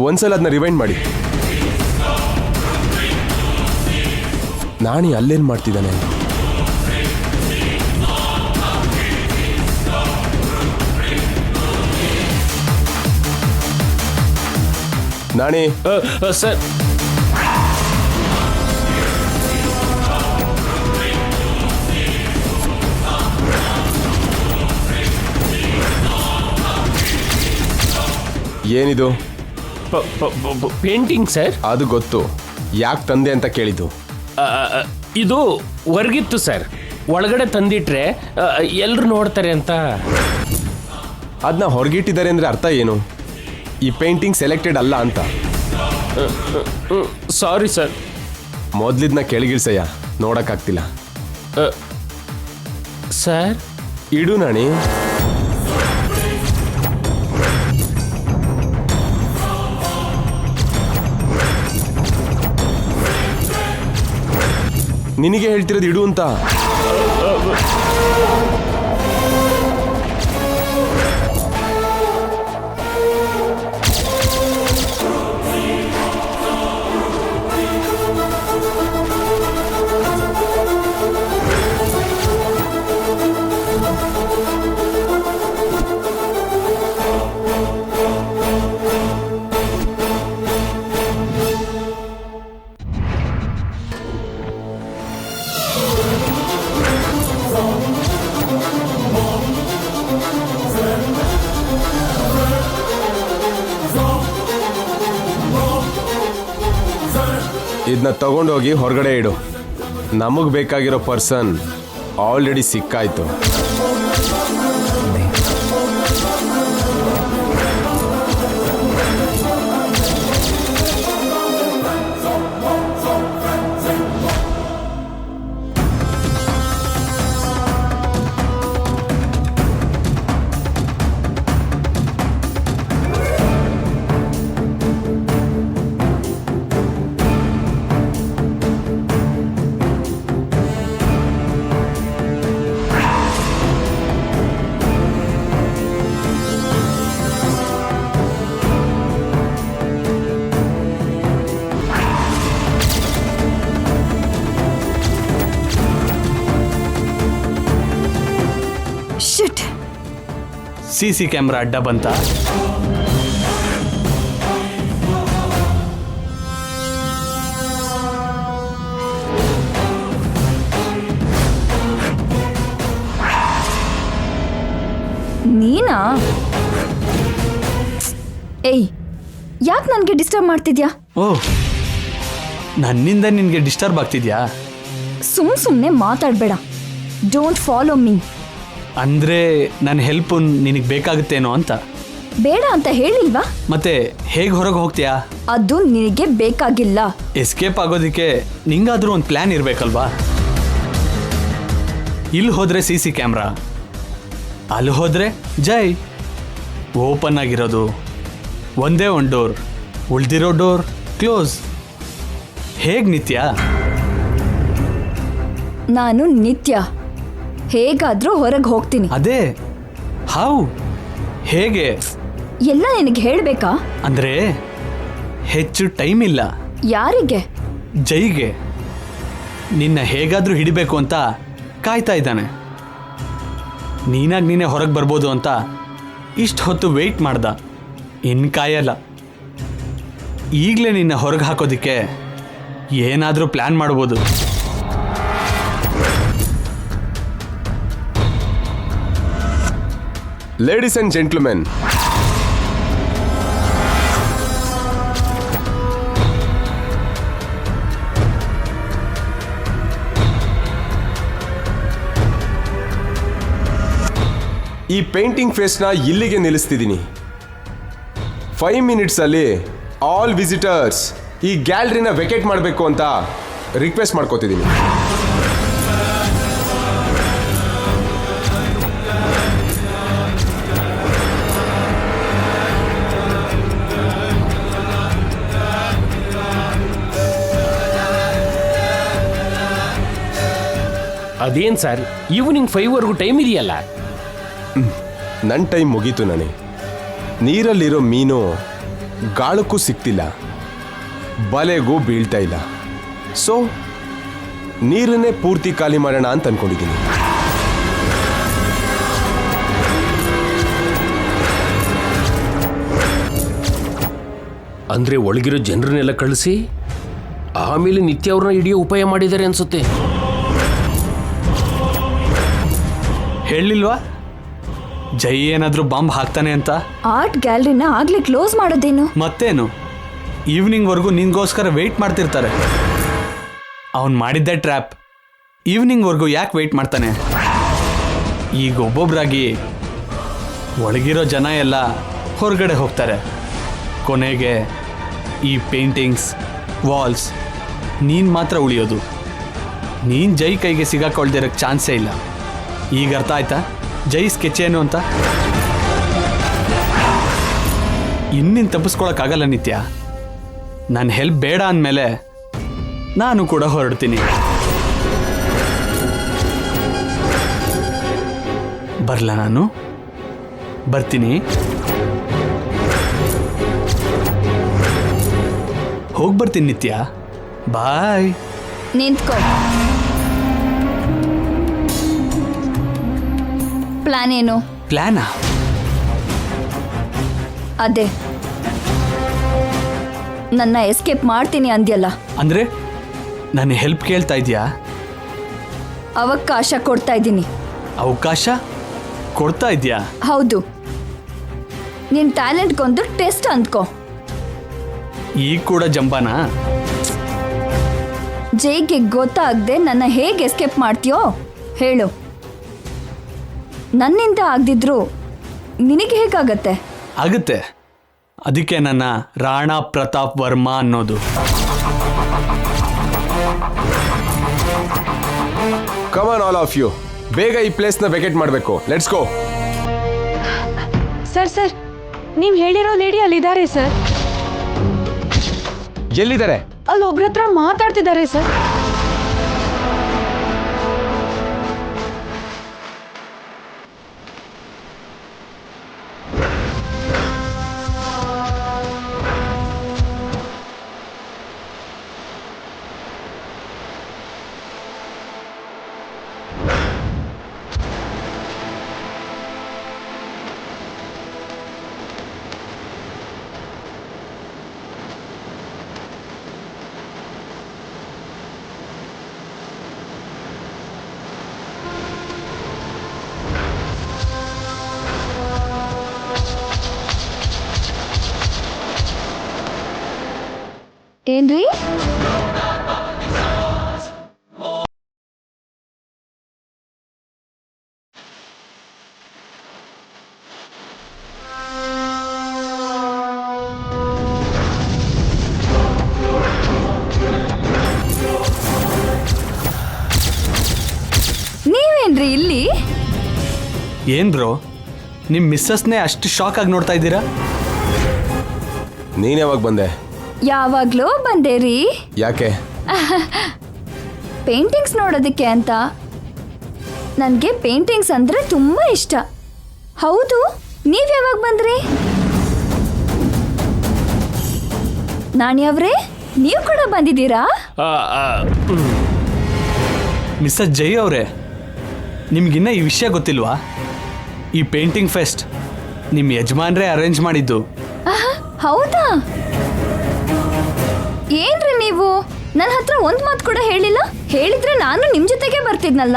ಒಂದ್ಸಲ ಅದನ್ನ ರಿವೈಂಡ್ ಮಾಡಿ. ನಾಣಿ ಅಲ್ಲೇನು ಮಾಡ್ತಿದ್ದಾನೆ? ನಾಣಿ ಸರ್, ಏನಿದು? Painting sir. ಅದು ಗೊತ್ತು, ಯಾಕೆ ತಂದೆ ಅಂತ ಕೇಳಿದ್ದು. ಇದು ಹೊರಗಿತ್ತು ಸರ್, ಒಳಗಡೆ ತಂದಿಟ್ರೆ ಎಲ್ಲರೂ ನೋಡ್ತಾರೆ ಅಂತ. ಅದನ್ನ ಹೊರಗಿಟ್ಟಿದ್ದಾರೆ ಅಂದರೆ ಅರ್ಥ ಏನು? ಈ ಪೇಂಟಿಂಗ್ ಸೆಲೆಕ್ಟೆಡ್ ಅಲ್ಲ ಅಂತ. Sorry sir. ಮೊದಲಿದ್ನ ಕೆಳಗಿಳಿಸಯ್ಯ, ನೋಡೋಕ್ಕಾಗ್ತಿಲ್ಲ. ಸರ್ ಇಡು ನಾಣಿ. ನಿನಗೆ ಹೇಳ್ತಿರೋದು ಇಡು ಅಂತ. ಇದನ್ನ ತಗೊಂಡೋಗಿ ಹೊರಗಡೆ ಇಡು. ನಮಗೆ ಬೇಕಾಗಿರೋ ಪರ್ಸನ್ ಆಲ್ರೆಡಿ ಸಿಕ್ಕಾಯ್ತು. CC ಕ್ಯಾಮ್ರಾ ಅಡ್ಡ ಬಂತ. ನೀನಾ? ಏಯ್, ಯಾಕೆ ನನಗೆ ಡಿಸ್ಟರ್ಬ್ ಮಾಡ್ತಿದ್ಯಾ? ಓಹ್, ನನ್ನಿಂದ ನಿನಗೆ ಡಿಸ್ಟರ್ಬ್ ಆಗ್ತಿದ್ಯಾ? ಸುಮ್ಮನೆ ಮಾತಾಡಬೇಡ. Don't follow me. ಅಂದರೆ ನನ್ನ ಹೆಲ್ಪು ನಿನಗೆ ಬೇಕಾಗುತ್ತೇನೋ ಅಂತ. ಬೇಡ ಅಂತ ಹೇಳಿಲ್ವಾ? ಮತ್ತೆ ಹೇಗೆ ಹೊರಗೆ ಹೋಗ್ತೀಯಾ? ಅದು ನಿನಗೆ ಬೇಕಾಗಿಲ್ಲ. ಎಸ್ಕೇಪ್ ಆಗೋದಕ್ಕೆ ನಿಂಗಾದ್ರೂ ಒಂದು ಪ್ಲ್ಯಾನ್ ಇರಬೇಕಲ್ವಾ? ಇಲ್ಲಿ ಹೋದರೆ CC ಕ್ಯಾಮ್ರಾ, ಅಲ್ಲಿ ಹೋದರೆ ಜೈ. ಓಪನ್ ಆಗಿರೋದು ಒಂದೇ ಒಂದು ಡೋರ್, ಉಳಿದಿರೋ ಡೋರ್ ಕ್ಲೋಸ್. ಹೇಗೆ ನಿತ್ಯ? ನಾನು ನಿತ್ಯ ಹೇಗಾದ್ರೂ ಹೊರಗೆ ಹೋಗ್ತೀನಿ. ಅದೇ ಹೌ? ಹೇಗೆ? ಎಲ್ಲ ನಿನಗೆ ಹೇಳಬೇಕಾ? ಅಂದರೆ ಹೆಚ್ಚು ಟೈಮ್ ಇಲ್ಲ. ಯಾರಿಗೆ? ಜೈಗೆ. ನಿನ್ನ ಹೇಗಾದರೂ ಹಿಡಿಬೇಕು ಅಂತ ಕಾಯ್ತಾ ಇದ್ದಾನೆ. ನೀನಾಗಿ ನೀನೇ ಹೊರಗೆ ಬರ್ಬೋದು ಅಂತ ಇಷ್ಟು ಹೊತ್ತು ವೆಯ್ಟ್ ಮಾಡ್ದ. ಇನ್ನು ಕಾಯಲ್ಲ. ಈಗಲೇ ನಿನ್ನ ಹೊರಗೆ ಹಾಕೋದಕ್ಕೆ ಏನಾದರೂ ಪ್ಲ್ಯಾನ್ ಮಾಡ್ಬೋದು. ಲೇಡೀಸ್ ಅಂಡ್ ಜೆಂಟ್ಲ್ಮೆನ್, ಈ ಪೇಂಟಿಂಗ್ ಫೇಸ್ನ ಇಲ್ಲಿಗೆ ನಿಲ್ಲಿಸ್ತಿದ್ದೀನಿ. 5 ಮಿನಿಟ್ಸಲ್ಲಿ ಆಲ್ ವಿಸಿಟರ್ಸ್ ಈ ಗ್ಯಾಲರಿನ ವೆಕೇಟ್ ಮಾಡಬೇಕು ಅಂತ ರಿಕ್ವೆಸ್ಟ್ ಮಾಡ್ಕೋತಿದ್ದೀನಿ. ಅದೇನು ಸರ್, ಈವ್ನಿಂಗ್ 5ವರೆಗೂ ಟೈಮ್ ಇದೆಯಲ್ಲ? ನನ್ನ ಟೈಮ್ ಮುಗೀತು. ನನಗೆ ನೀರಲ್ಲಿರೋ ಮೀನು ಗಾಳಕ್ಕೂ ಸಿಗ್ತಿಲ್ಲ, ಬಲೆಗೂ ಬೀಳ್ತಾ ಇಲ್ಲ. ಸೊ ನೀರನ್ನೇ ಪೂರ್ತಿ ಖಾಲಿ ಮಾಡೋಣ ಅಂತ ಅನ್ಕೊಂಡಿದ್ದೀನಿ. ಅಂದ್ರೆ ಒಳಗಿರೋ ಜನರನ್ನೆಲ್ಲ ಕಳಿಸಿ ಆಮೇಲೆ ನಿತ್ಯ ಅವ್ರನ್ನ ಹಿಡಿಯೋ ಉಪಾಯ ಮಾಡಿದ್ದಾರೆ ಅನ್ಸುತ್ತೆ. ಹೇಳಿಲ್ವಾ ಜೈ ಏನಾದರೂ ಬಾಂಬ್ ಹಾಕ್ತಾನೆ ಅಂತ? ಆರ್ಟ್ ಗ್ಯಾಲರಿನ ಆಗ್ಲೇ ಕ್ಲೋಸ್ ಮಾಡೋದೇನು? ಮತ್ತೇನು, ಈವ್ನಿಂಗ್ವರೆಗೂ ನಿನ್ಗೋಸ್ಕರ ವೆಯ್ಟ್ ಮಾಡ್ತಿರ್ತಾರೆ. ಅವನು ಮಾಡಿದ್ದೆ ಟ್ರ್ಯಾಪ್. ಈವ್ನಿಂಗ್ವರೆಗೂ ಯಾಕೆ ವೆಯ್ಟ್ ಮಾಡ್ತಾನೆ? ಈಗ ಒಬ್ಬೊಬ್ಬರಾಗಿ ಒಳಗಿರೋ ಜನ ಎಲ್ಲ ಹೊರಗಡೆ ಹೋಗ್ತಾರೆ. ಕೊನೆಗೆ ಈ ಪೇಂಟಿಂಗ್ಸ್, ವಾಲ್ಸ್, ನೀನು ಮಾತ್ರ ಉಳಿಯೋದು. ನೀನು ಜೈ ಕೈಗೆ ಸಿಗಾಕೊಳ್ದಿರೋಕ್ಕೆ ಚಾನ್ಸೇ ಇಲ್ಲ. ಈಗ ಅರ್ಥ ಆಯ್ತಾ ಜೈ ಸ್ಕೆಚ್ ಏನು ಅಂತ? ಇನ್ನಿನ್ನು ತಪ್ಪಿಸ್ಕೊಳಕ್ಕಾಗಲ್ಲ ನಿತ್ಯ. ನನ್ನ ಹೆಲ್ಪ್ ಬೇಡ ಅಂದಮೇಲೆ ನಾನು ಕೂಡ ಹೊರಡ್ತೀನಿ. ಬರಲ ನಾನು? ಬರ್ತೀನಿ. ಹೋಗ್ಬರ್ತೀನಿ ನಿತ್ಯ. ಬಾಯ್. ನಿಂತ್ಕೋ. ಪ್ಲಾನ್ ಏನು? ಪ್ಲಾನಾ? ಅದೇ ನನ್ನ ಎಸ್ಕೇಪ್ ಮಾಡ್ತೀನಿ ಅಂದ್ಯಲ್ಲ, ಅಂದರೆ ನನ್ನ ಹೆಲ್ಪ್ ಕೇಳ್ತಾ ಇದೆಯಾ? ಅವಕಾಶ ಕೊಡ್ತಾ ಇದ್ದೀನಿ. ಅವಕಾಶ ಕೊಡ್ತಾ ಇದೆಯಾ? ಹೌದು. ನಿನ್ನ ಟ್ಯಾಲೆಂಟ್ಗೊಂದು ಟೆಸ್ಟ್ ಅಂದ್ಕೋ. ಈಗ ಕೂಡ ಜಂಬಾನಾ? ಜೈಗೆ ಗೊತ್ತಾಗದೆ ನನ್ನ ಹೇಗೆ ಎಸ್ಕೇಪ್ ಮಾಡ್ತೀಯೋ ಹೇಳು. ನನ್ನಿಂದ ಆಗದಿದ್ರು ನಿನಗೆ ಹೇಗಾಗತ್ತೆ? ಆಗುತ್ತೆ. ಅದಕ್ಕೆ ನನ್ನ ರಾಣಾ ಪ್ರತಾಪ್ ವರ್ಮಾ ಅನ್ನೋದು. Come on all of you, ಬೇಗ ಈ ಪ್ಲೇಸ್ನ ವೆಕೆಟ್ ಮಾಡಬೇಕು. Let's go. ಸರ್ ನೀವು ಹೇಳಿರೋ ಲೇಡಿ ಅಲ್ಲಿದ್ದಾರೆ ಸರ್. ಎಲ್ಲಿದ್ದಾರೆ? ಅಲ್ಲಿ ಒಬ್ರ ಹತ್ರ ಮಾತಾಡ್ತಿದ್ದಾರೆ ಸರ್. ಏನ್ರಿ? ನೀವೇನ್ರಿ ಇಲ್ಲಿ? ಏನ್ ಬ್ರೋ, ನಿಮ್ಮ ಮಿಸ್ಸಸ್ನೇ ಅಷ್ಟು ಶಾಕ್ ಆಗಿ ನೋಡ್ತಾ ಇದ್ದೀರಾ? ನೀನ್ ಯಾವಾಗ ಬಂದೆ? ಯಾವಾಗ್ಲೂ ಬಂದೆ ರೀ. ಯಾಕೆ? ಪೇಂಟಿಂಗ್ಸ್ ನೋಡೋದಕ್ಕೆ ಅಂತ. ನನಗೆ ಪೇಂಟಿಂಗ್ಸ್ ಅಂದ್ರೆ ತುಂಬಾ ಇಷ್ಟ. ಹೌದು, ನೀವ್ ಯಾವಾಗ ಬಂದ್ರಿ? ನಾಣ್ಯವ್ರೇ, ನೀವು ಕೂಡ ಬಂದಿದ್ದೀರಾ? ಮಿಸ್ಸಸ್ ಜೈ ಅವರೇ, ನಿಮ್ಗಿನ್ನ ಈ ವಿಷಯ ಗೊತ್ತಿಲ್ವಾ? ಈ ಪೇಂಟಿಂಗ್ ಫೆಸ್ಟ್ ನಿಮ್ಮ ಯಜಮಾನ್ರೇ ಅರೇಂಜ್ ಮಾಡಿದ್ದು. ಹೌದಾ? ಏನ್ರಿ ನೀವು ನನ್ನ ಹತ್ರ ಒಂದ್ ಮಾತು ಕೂಡ ಹೇಳಿಲ್ಲ? ಹೇಳಿದ್ರೆ ನಾನು ನಿಮ್ ಜೊತೆಗೆ ಬರ್ತಿದ್ನಲ್ಲ.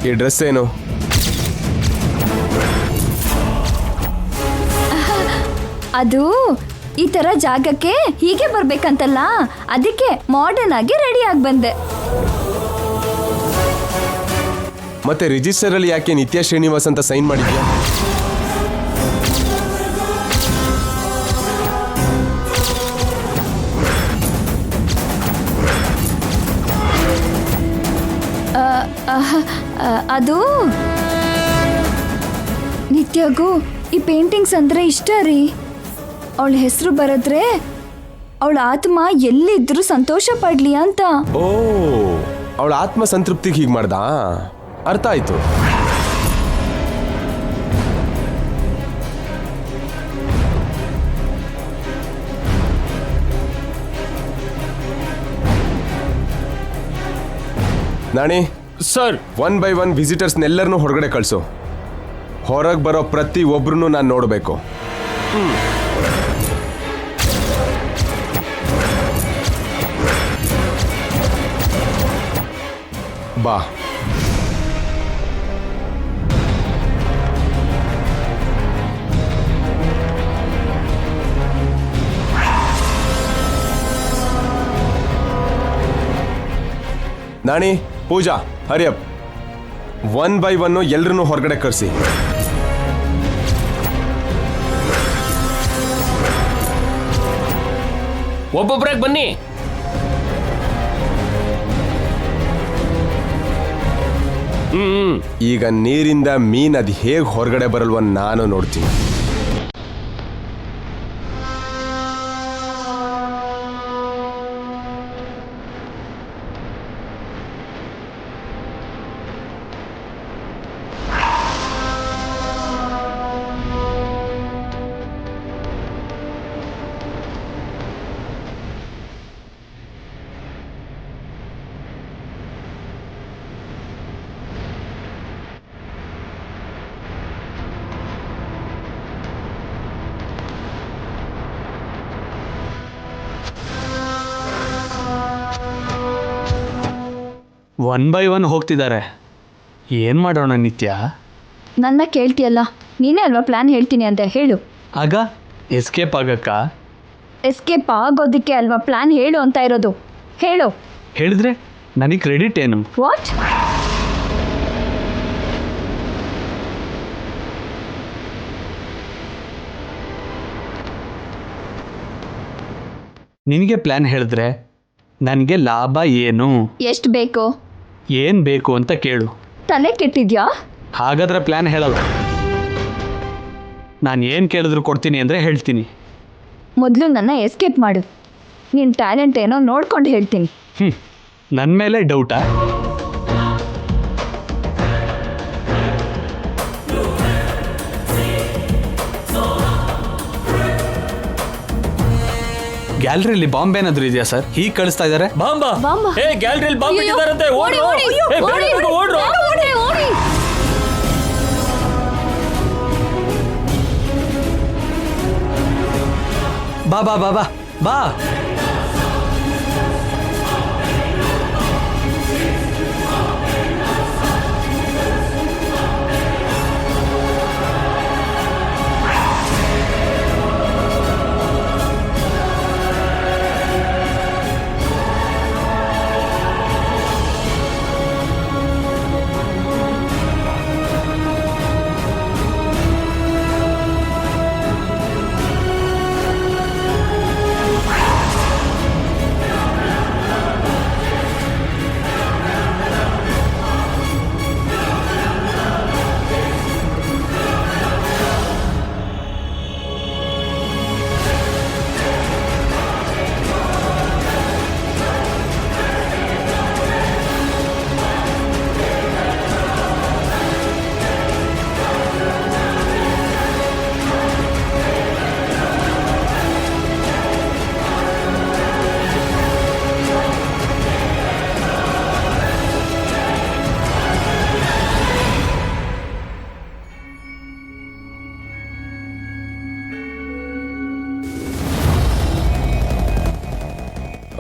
ಈ ಡ್ರೆಸ್ ಏನು? ಅದು ಈ ತರ ಜಾಗಕ್ಕೆ ಹೀಗೆ ಬರ್ಬೇಕಂತಲ್ಲ, ಅದಕ್ಕೆ ಮಾಡರ್ನ್ ಆಗಿ ರೆಡಿ ಆಗಿ ಬಂದೆ. ಮತ್ತೆ ರಿಜಿಸ್ಟರ್ ಅಲ್ಲಿ ಯಾಕೆ ನಿತ್ಯ ಶ್ರೀನಿವಾಸ್ ಅಂತ ಸೈನ್ ಮಾಡಿದ್ಯಾ? ಅದು ನಿತ್ಯಗೂ ಈ ಪೇಂಟಿಂಗ್ಸ್ ಅಂದ್ರೆ ಇಷ್ಟ ರೀ. ಅವಳ ಹೆಸರು ಬರೆದ್ರೆ ಅವಳ ಆತ್ಮ ಎಲ್ಲಿದ್ರು ಸಂತೋಷ ಪಡ್ಲಿ ಅಂತ. ಓ, ಅವಳ ಆತ್ಮ ಸಂತೃಪ್ತಿಗೆ ಹೀಗೆ ಮಾಡ್ದಾ? ಅರ್ಥ ಆಯ್ತು. ನಾಣಿ, ಸರ್ 1 by 1 ವಿಸಿಟರ್ಸ್ನೆಲ್ಲರನ್ನೂ ಹೊರಗಡೆ ಕಳಿಸು. ಹೊರಗೆ ಬರೋ ಪ್ರತಿ ಒಬ್ರು ನಾನು ನೋಡಬೇಕು. ಬಾ. ನಾಣಿ, ಪೂಜಾ, ಹರಿಯಪ್, 1 by 1 ಎಲ್ರನ್ನೂ ಹೊರಗಡೆ ಕಳಿಸಿ. ಒಬ್ಬೊಬ್ರಾಗ ಬನ್ನಿ. ಈಗ ನೀರಿಂದ ಮೀನ್ ಅದು ಹೇಗೆ ಹೊರಗಡೆ ಬರಲ್ವ ನಾನು ನೋಡ್ತೀನಿ. ಒನ್ ಬೈ ಒನ್ ಹೋಗ್ತಿದ್ದಾರೆ. ಏನು ಮಾಡೋಣ ನಿತ್ಯ? ನನ್ನ ಕೇಳ್ತೀಯಲ್ಲ, ನೀನೇ ಅಲ್ವಾ ಪ್ಲ್ಯಾನ್ ಹೇಳ್ತೀನಿ ಅಂತ ಹೇಳು. ಆಗ ಎಸ್ಕೇಪ್ ಆಗಕ್ಕ? ಎಸ್ಕೇಪ್ ಆಗೋದಕ್ಕೆ ಅಲ್ವಾ ಪ್ಲ್ಯಾನ್ ಹೇಳು ಅಂತ ಇರೋದು. ಹೇಳು. ಹೇಳಿದ್ರೆ ನನಗೆ ಕ್ರೆಡಿಟ್ ಏನು? ವಾಟ್? ನಿನಗೆ ಪ್ಲ್ಯಾನ್ ಹೇಳಿದ್ರೆ ನನಗೆ ಲಾಭ ಏನು? ಎಷ್ಟು ಬೇಕು? ಏನು ಬೇಕು ಅಂತ ಕೇಳು. ತಲೆ ಕೆಟ್ಟಿದ್ಯಾ? ಹಾಗಾದ್ರೆ ಪ್ಲ್ಯಾನ್ ಹೇಳಲ್ಲ. ನಾನು ಏನು ಕೇಳಿದ್ರು ಕೊಡ್ತೀನಿ ಅಂದರೆ ಹೇಳ್ತೀನಿ. ಮೊದಲು ನನ್ನ ಎಸ್ಕೇಪ್ ಮಾಡು. ನಿನ್ನ ಟ್ಯಾಲೆಂಟ್ ಏನೋ ನೋಡ್ಕೊಂಡು ಹೇಳ್ತೀನಿ. ನನ್ನ ಮೇಲೆ ಡೌಟಾ? ಗ್ಯಾಲರಿಯಲ್ಲಿ ಬಾಂಬ್ ಏನಾದರೂ ಇದೆಯಾ ಸರ್? ಹೀಗೆ ಕಳಿಸ್ತಾ ಇದ್ದಾರೆ. ಬಾಂಬಾ? ಬಾಂಬಾ? ಏ, ಗ್ಯಾಲರಿಯಲ್ಲಿ ಬಾಂಬ್ ಅಯ್ಯೋ, ಇಟ್ಟಿದ್ದಾರಂತೆ. ಓಡಿ, ಓಡು. ಓಡಿ, ಏ, ಬೇಗ ಓಡಿ, ಹೋಗು, ಓಡು. ಓಡಿ, ಓಡಿ. ಬಾ ಬಾ ಬಾ ಬಾ ಬಾ.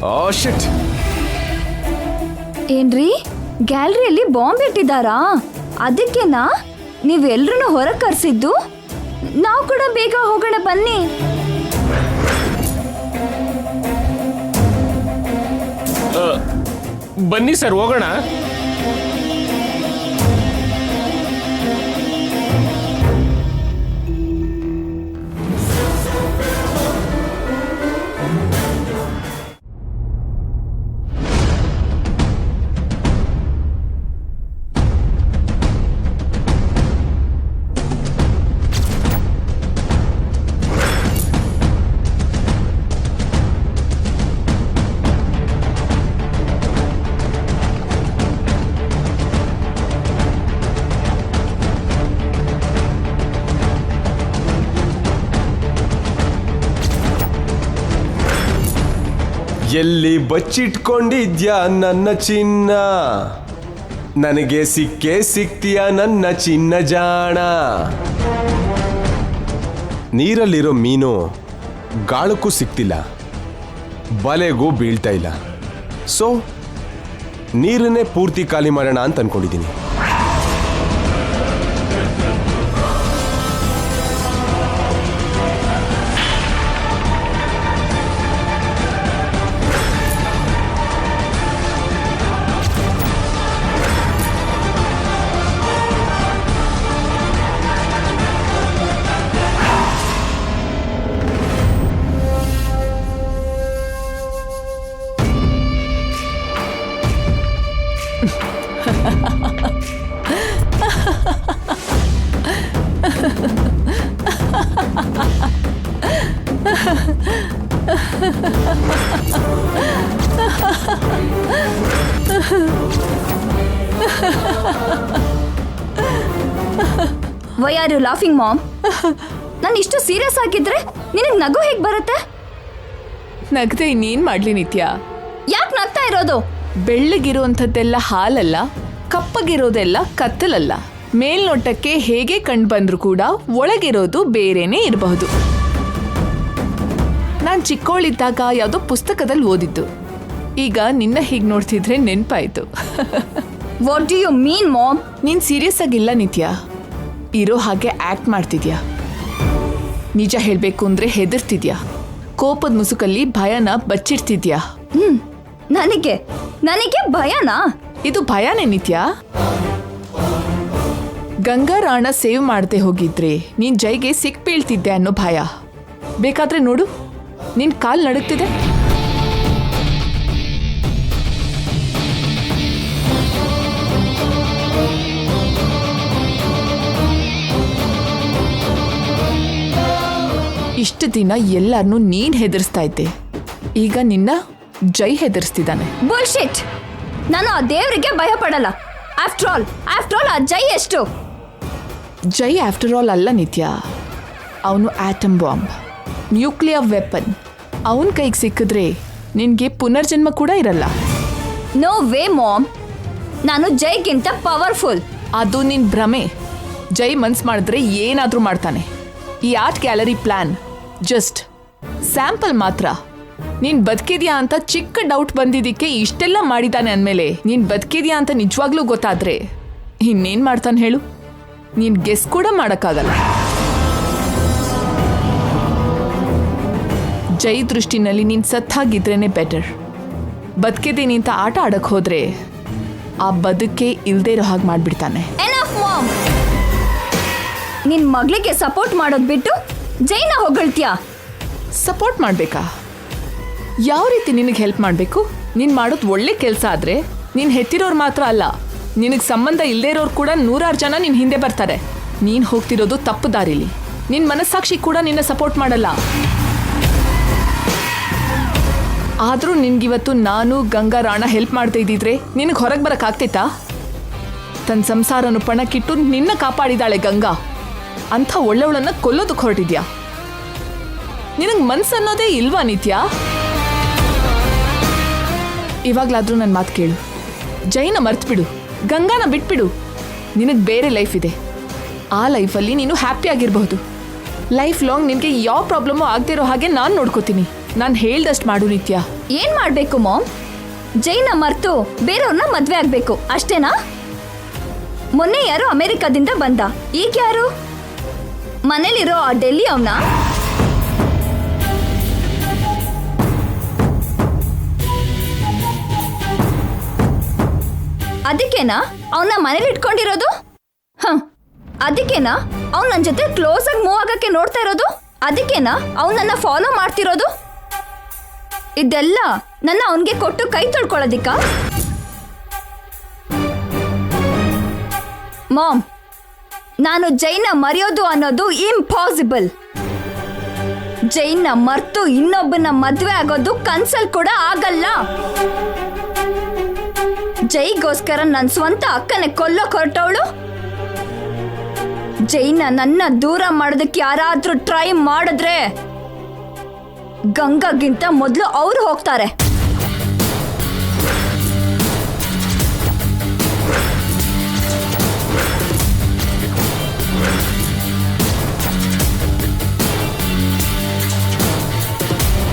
ಓ ಶಿಟ್. ಏನ್ರಿ, ಗ್ಯಾಲರಿಯಲ್ಲಿ ಬಾಂಬ್ ಇಟ್ಟಿದ್ದಾರಾ? ಅದಕ್ಕೆನಾ ನೀವೆಲ್ರೂ ಹೊರಗೆ ಕರೆಸಿದ್ದು? ನಾವು ಕೂಡ ಬೇಗ ಹೋಗೋಣ ಬನ್ನಿ. ಬನ್ನಿ ಸರ್, ಹೋಗೋಣ. ಎಲ್ಲಿ ಬಚ್ಚಿಟ್ಕೊಂಡಿದ್ಯಾ ನನ್ನ ಚಿನ್ನ, ನನಗೆ ಸಿಕ್ಕೇ ಸಿಕ್ತೀಯ ನನ್ನ ಚಿನ್ನ ಜಾಣ. ನೀರಲ್ಲಿರೋ ಮೀನು ಗಾಳಕ್ಕೂ ಸಿಕ್ತಿಲ್ಲ, ಬಲೆಗೂ ಬೀಳ್ತಾ ಇಲ್ಲ. ಸೊ ನೀರನ್ನೇ ಪೂರ್ತಿ ಖಾಲಿ ಮಾಡೋಣ ಅಂತ ಅನ್ಕೊಂಡಿದ್ದೀನಿ. Why are you laughing mom? ನಾನು ಇಷ್ಟು ಸೀರಿಯಸ್ ಆಗಿದ್ರೆ ನಿನಗೆ ನಗು ಹೇಗೆ ಬರುತ್ತೆ? ನಗದೆ ಇನ್ನೇನ್ ಮಾಡ್ಲಿ ನಿತ್ಯ? ಯಾಕೆ ನಗ್ತಾ ಇರೋದು? ಬೆಳ್ಳಗಿರುವಂಥದ್ದೆಲ್ಲ ಹಾಲಲ್ಲ, ಕಪ್ಪಗಿರೋದೆಲ್ಲ ಕತ್ತಲಲ್ಲ. ಮೇಲ್ನೋಟಕ್ಕೆ ಹೇಗೆ ಕಂಡು ಬಂದ್ರೂ ಕೂಡ ಒಳಗಿರೋದು ಬೇರೆನೇ ಇರಬಹುದು. ನಾನು ಚಿಕ್ಕವಳಿದ್ದಾಗ ಯಾವುದೋ ಪುಸ್ತಕದಲ್ಲಿ ಓದಿದ್ದು, ಈಗ ನಿನ್ನ ಹೀಗೆ ನೋಡ್ತಿದ್ರೆ ನೆನಪಾಯ್ತು. What do you mean mom? ನೀನ್ ಸೀರಿಯಸ್ ಆಗಿಲ್ಲ ನಿತ್ಯ, ಇರೋ ಹಾಗೆ ಆಕ್ಟ್ ಮಾಡ್ತಿದ್ಯಾ. ನಿಜ ಹೇಳ್ಬೇಕು ಅಂದ್ರೆ ಹೆದರ್ತಿದ್ಯಾ, ಕೋಪದ ಮುಸುಕಲ್ಲಿ ಭಯನ ಬಚ್ಚಿಡ್ತಿದ್ಯಾ. ನನಗೆ ಭಯನಾ? ಇದು ಭಯನೇ ನಿತ್ಯ. ಗಂಗಾರಾಣ ಸೇವ್ ಮಾಡದೆ ಹೋಗಿದ್ರೆ ನೀನ್ ಜೈಗೆ ಸಿಕ್ ಬೀಳ್ತಿದ್ದೆ ಅನ್ನೋ ಭಯ. ಬೇಕಾದ್ರೆ ನೋಡು, ನಿನ್ ಕಾಲ್ ನಡುಗ್ತಿದೆ. ಇಷ್ಟು ದಿನ ಎಲ್ಲರನ್ನೂ ನೀನ್ ಹೆದರ್ಸ್ತಾ ಇದ್ದೆ, ಈಗ ನಿನ್ನ ಜೈ ಹೆದರ್ಸ್ತಿದ್ದಾನೆ. ಬುಲ್ಶಿಟ್! ನಾನು ಆ ದೇವರಿಗೆ ಭಯ ಪಡಲ್ಲ. ಆಫ್ಟರ್ ಆಲ್ ಆ ಜೈ ಎಷ್ಟು? ಜೈ ಆಫ್ಟರ್ ಆಲ್ ಅಲ್ಲ ನಿತ್ಯ, ಅವನು ಆಟಮ್ ಬಾಂಬ್, ನ್ಯೂಕ್ಲಿಯರ್ ವೆಪನ್. ಅವನ ಕೈಗೆ ಸಿಕ್ಕಿದ್ರೆ ನಿನ್ಗೆ ಪುನರ್ಜನ್ಮ ಕೂಡ ಇರಲ್ಲ. ನೋ ವೇ ಮಾಮ್, ನಾನು ಜೈಗಿಂತ ಪವರ್ಫುಲ್. ಅದು ನಿನ್ ಭ್ರಮೆ. ಜೈ ಮನ್ಸ್ ಮಾಡಿದ್ರೆ ಏನಾದ್ರೂ ಮಾಡ್ತಾನೆ. ಈ art gallery plan just sample ಮಾತ್ರ. ನೀನ್ ಬದುಕಿದ್ಯಾ ಅಂತ ಚಿಕ್ಕ ಡೌಟ್ ಬಂದಿದ್ದಕ್ಕೆ ಇಷ್ಟೆಲ್ಲ ಮಾಡಿದಾನೆ ಅಂದಮೇಲೆ ನೀನ್ ಬದುಕಿದ್ಯಾ ಅಂತ ನಿಜವಾಗ್ಲೂ ಗೊತ್ತಾದ್ರೆ ಇನ್ನೇನ್ ಮಾಡ್ತಾನೆ ಹೇಳು? ನೀನ್ ಗೆಸ್ ಕೂಡ ಮಾಡಕ್ಕಾಗಲ್ಲ. ಜೈ ದೃಷ್ಟಿನಲ್ಲಿ ನೀನ್ ಸತ್ತಾಗಿದ್ರೇನೆ ಬೆಟರ್. ಬದುಕಿದ್ದೀನಿ ಅಂತ ಆಟ ಆಡಕ್ ಹೋದ್ರೆ ಆ ಬದುಕೆ ಇಲ್ದೇ ಇರೋ ಹಾಗೆ ಮಾಡ್ಬಿಡ್ತಾನೆ. Enough ma'am! ನಿನ್ ಮಗಳಿಗೆ ಸಪೋರ್ಟ್ ಮಾಡೋದ್ ಬಿಟ್ಟು ಜೈನ ಹೊಗಳ್ತೀಯಾ? ಸಪೋರ್ಟ್ ಮಾಡ್ಬೇಕಾ? ಯಾವ ರೀತಿ ನಿನಗೆ ಹೆಲ್ಪ್ ಮಾಡಬೇಕು? ನೀನು ಮಾಡೋದು ಒಳ್ಳೆ ಕೆಲಸ ಆದರೆ ನೀನು ಹೆತ್ತಿರೋರು ಮಾತ್ರ ಅಲ್ಲ, ನಿನಗೆ ಸಂಬಂಧ ಇಲ್ಲದೇ ಇರೋರು ಕೂಡ 100 ಜನ ನಿನ್ನ ಹಿಂದೆ ಬರ್ತಾರೆ. ನೀನು ಹೋಗ್ತಿರೋದು ತಪ್ಪು ದಾರಿಲಿ. ನಿನ್ನ ಮನಸ್ಸಾಕ್ಷಿ ಕೂಡ ನಿನ್ನ ಸಪೋರ್ಟ್ ಮಾಡಲ್ಲ. ಆದರೂ ನಿನ್ಗಿವತ್ತು ನಾನು ಗಂಗಾರಾಣ ಹೆಲ್ಪ್ ಮಾಡ್ತಾ ಇದ್ದಿದ್ರೆ ನಿನಗೆ ಹೊರಗೆ ಬರೋಕ್ಕಾಗ್ತೈತಾ? ತನ್ನ ಸಂಸಾರನು ಪಣಕ್ಕಿಟ್ಟು ನಿನ್ನ ಕಾಪಾಡಿದಾಳೆ ಗಂಗಾ. ಅಂಥ ಒಳ್ಳೆವಳನ್ನು ಕೊಲ್ಲೋದಕ್ಕೆ ಹೊರಟಿದ್ಯಾ? ನಿನಗೆ ಮನ್ಸನ್ನೋದೇ ಇಲ್ವಾ ನಿತ್ಯ? ಇವಾಗ್ಲಾದ್ರೂ ನನ್ನ ಮಾತು ಕೇಳು. ಜೈನ ಮರ್ತ್ಬಿಡು, ಗಂಗಾನ ಬಿಟ್ಬಿಡು. ನಿನಗೆ ಬೇರೆ ಲೈಫ್ ಇದೆ. ಆ ಲೈಫಲ್ಲಿ ನೀನು ಹ್ಯಾಪಿ ಆಗಿರಬಹುದು. ಲೈಫ್ ಲಾಂಗ್ ನಿನಗೆ ಯಾವ ಪ್ರಾಬ್ಲಮ್ಮು ಆಗದೆ ಇರೋ ಹಾಗೆ ನಾನು ನೋಡ್ಕೋತೀನಿ. ನಾನು ಹೇಳ್ದಷ್ಟು ಮಾಡು ನಿತ್ಯ. ಏನ್ ಮಾಡ್ಬೇಕು ಮಾಮ್? ಜೈನ ಮರ್ತು ಬೇರೆಯವ್ರನ್ನ ಮದ್ವೆ ಆಗ್ಬೇಕು ಅಷ್ಟೇನಾ? ಮೊನ್ನೆ ಯಾರು ಅಮೆರಿಕಾದಿಂದ ಬಂದ, ಈಗ ಯಾರು? ಮನೇಲಿರೋ ಆ ಡೆಲ್ಲಿ ಅವನ? ಅದಕ್ಕೇನಾ ಅವನ್ನ ಮನೇಲಿ ಇಟ್ಕೊಂಡಿರೋದು? ಅದಕ್ಕೇನಾ ಅವ್ನು ನನ್ನ ಜೊತೆ ಕ್ಲೋಸ್ ಆಗಿ ಮೂವ್ ಆಗಕ್ಕೆ ನೋಡ್ತಾ ಇರೋದು? ಅದಕ್ಕೇನಾ ಅವ್ನು ನನ್ನ ಫಾಲೋ ಮಾಡ್ತಿರೋದು? ಇದೆಲ್ಲ ನನ್ನ ಅವನಿಗೆ ಕೊಟ್ಟು ಕೈ ತೊಳ್ಕೊಳ್ಳೋದಿಕ್ಕ? ಮಾಮ್, ನಾನು ಜೈನ ಮರೆಯೋದು ಅನ್ನೋದು ಇಂಪಾಸಿಬಲ್. ಜೈನ ಮರ್ತು ಇನ್ನೊಬ್ಬನ ಮದ್ವೆ ಆಗೋದು ಕನ್ಸಲ್ ಕೂಡ ಆಗಲ್ಲ. ಜೈಗೋಸ್ಕರ ನನ್ನ ಸ್ವಂತ ಅಕ್ಕನೇ ಕೊಲ್ಲೋಕ್ ಹೊರಟವಳು. ಜೈನ ನನ್ನ ದೂರ ಮಾಡೋದಕ್ಕೆ ಯಾರಾದ್ರೂ ಟ್ರೈ ಮಾಡಿದ್ರೆ ಗಂಗಾಗಿಂತ ಮೊದಲು ಅವ್ರು ಹೋಗ್ತಾರೆ.